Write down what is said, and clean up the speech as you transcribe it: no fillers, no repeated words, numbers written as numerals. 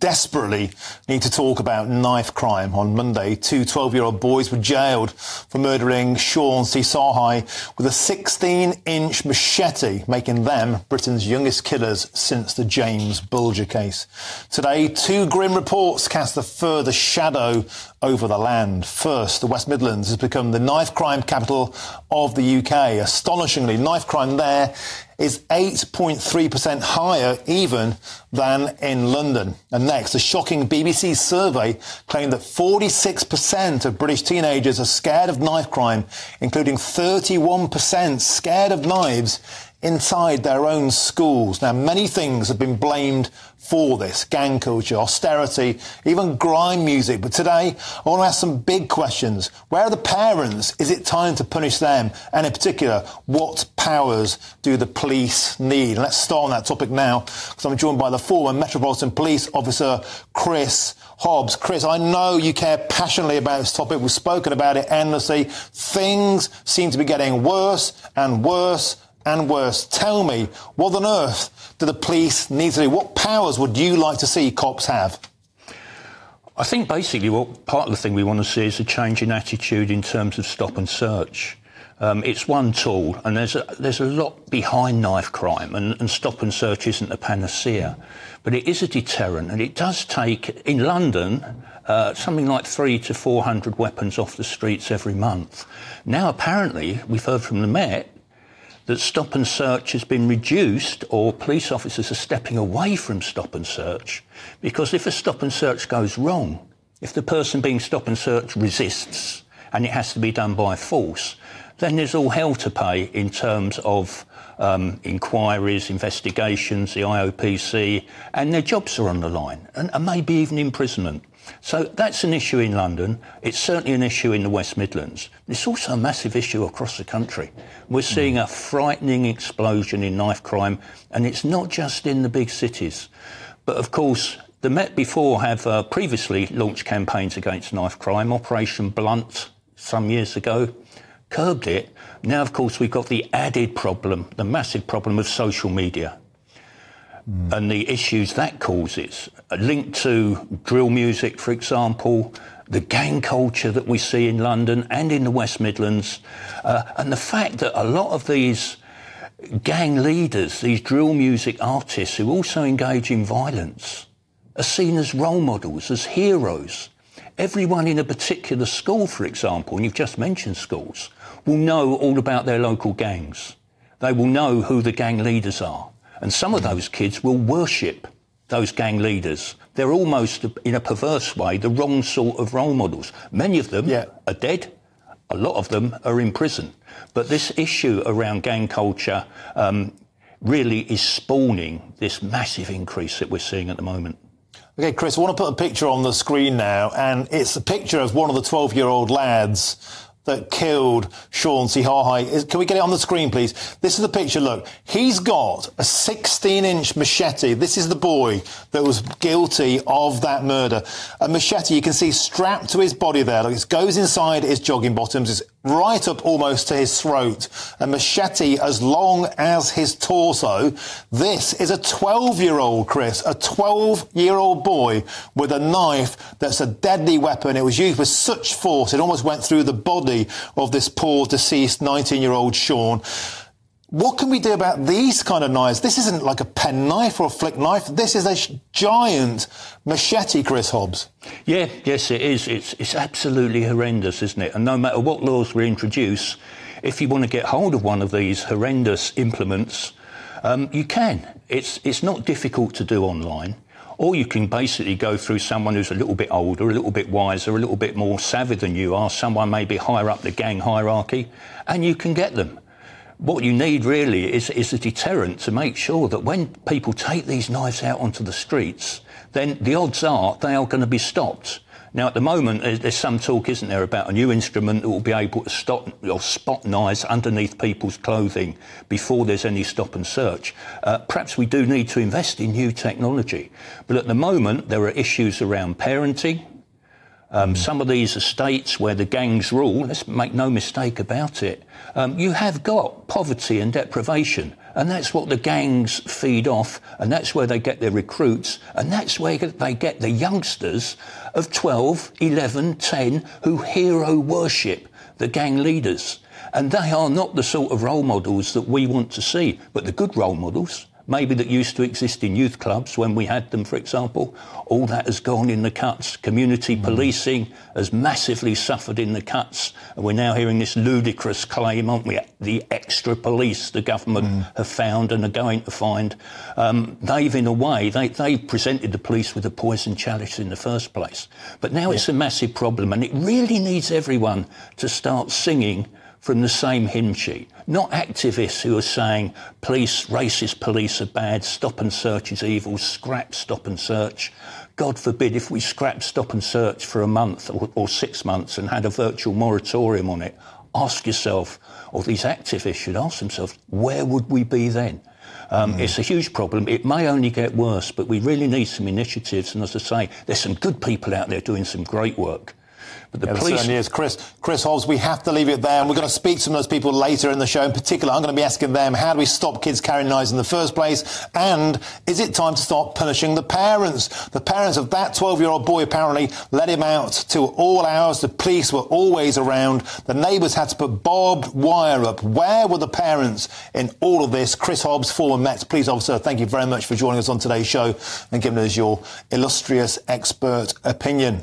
desperately need to talk about knife crime. On Monday, two 12-year-old boys were jailed for murdering Sean C. Sahai with a 16-inch machete, making them Britain's youngest killers since the James Bulger case. Today, two grim reports cast a further shadow over the land. First, the West Midlands has become the knife crime capital of the UK. Astonishingly, knife crime there is 8.3% higher even than in London. And next, a shocking BBC survey claimed that 46% of British teenagers are scared of knife crime, including 31% scared of knives inside their own schools. Now, many things have been blamed for this: gang culture, austerity, even grime music. But today, I want to ask some big questions. Where are the parents? Is it time to punish them? And in particular, what powers do the police need? And let's start on that topic now, because I'm joined by the former Metropolitan Police Officer, Chris Hobbs. Chris, I know you care passionately about this topic. We've spoken about it endlessly. Things seem to be getting worse and worse and worse. Tell me, what on earth do the police need to do? What powers would you like to see cops have? I think basically part of the thing we want to see is a change in attitude in terms of stop and search. It's one tool, and there's a lot behind knife crime, and stop and search isn't a panacea, but it is a deterrent, and it does take, in London, something like 300 to 400 weapons off the streets every month. Now, apparently, we've heard from the Met that stop and search has been reduced, or police officers are stepping away from stop and search, because if a stop and search goes wrong, if the person being stop and search resists and it has to be done by force, then there's all hell to pay in terms of inquiries, investigations, the IOPC, and their jobs are on the line, and maybe even imprisonment. So that's an issue in London. It's certainly an issue in the West Midlands. It's also a massive issue across the country. We're seeing a frightening explosion in knife crime, and it's not just in the big cities. But of course, the Met before have previously launched campaigns against knife crime. Operation Blunt some years ago curbed it. Now, of course, we've got the added problem, the massive problem of social media. And the issues that causes, linked to drill music, for example, the gang culture that we see in London and in the West Midlands, and the fact that a lot of these gang leaders, these drill music artists who also engage in violence, are seen as role models, as heroes. Everyone in a particular school, for example, and you've just mentioned schools, will know all about their local gangs. They will know who the gang leaders are. And some of those kids will worship those gang leaders. They're almost, in a perverse way, the wrong sort of role models. Many of them are dead. A lot of them are in prison. But this issue around gang culture really is spawning this massive increase that we're seeing at the moment. OK, Chris, I want to put a picture on the screen now, and it's a picture of one of the 12-year-old lads that killed Sean C. Sahai. Can we get it on the screen, please? This is the picture. Look, he's got a 16-inch machete. This is the boy that was guilty of that murder. A machete you can see strapped to his body there. Like, it goes inside his jogging bottoms. It's right up almost to his throat. A machete as long as his torso. This is a 12-year-old, Chris, a 12-year-old boy with a knife that's a deadly weapon. It was used with such force it almost went through the body of this poor deceased 19-year-old Sean. What can we do about these kind of knives? This isn't like a pen knife or a flick knife. This is a giant machete, Chris Hobbs. Yeah, yes, it is. It's absolutely horrendous, isn't it? And no matter what laws we introduce, if you want to get hold of one of these horrendous implements, you can. It's not difficult to do online. Or you can basically go through someone who's a little bit older, a little bit wiser, a little bit more savvy than you are, someone maybe higher up the gang hierarchy, and you can get them. What you need really is a deterrent to make sure that when people take these knives out onto the streets, then the odds are they are going to be stopped. Now, at the moment, there's some talk, isn't there, about a new instrument that will be able to stop or spot knives underneath people's clothing before there's any stop and search. Perhaps we do need to invest in new technology. But at the moment, there are issues around parenting. Some of these estates where the gangs rule, let's make no mistake about it, you have got poverty and deprivation. And that's what the gangs feed off, and that's where they get their recruits, and that's where they get the youngsters of 12, 11, 10 who hero worship the gang leaders. And they are not the sort of role models that we want to see, but the good role models, maybe that used to exist in youth clubs when we had them, for example, all that has gone in the cuts. Community policing has massively suffered in the cuts. And we're now hearing this ludicrous claim, aren't we? The extra police the government have found and are going to find. They've, in a way, they presented the police with a poison chalice in the first place. But now it's a massive problem, and it really needs everyone to start singing from the same hymn sheet. Not activists who are saying racist police are bad, stop and search is evil, scrap stop and search. God forbid if we scrap stop and search for a month or 6 months and had a virtual moratorium on it. Ask yourself, or these activists should ask themselves, where would we be then? It's a huge problem. It may only get worse, but we really need some initiatives. And as I say, there's some good people out there doing some great work. But the police... certainly is. Chris Hobbs, we have to leave it there, and we're going to speak to some of those people later in the show. In particular, I'm going to be asking them, how do we stop kids carrying knives in the first place? And is it time to start punishing the parents? The parents of that 12-year-old boy apparently let him out to all hours. The police were always around. The neighbours had to put barbed wire up. Where were the parents in all of this? Chris Hobbs, former Met police officer, thank you very much for joining us on today's show and giving us your illustrious expert opinion.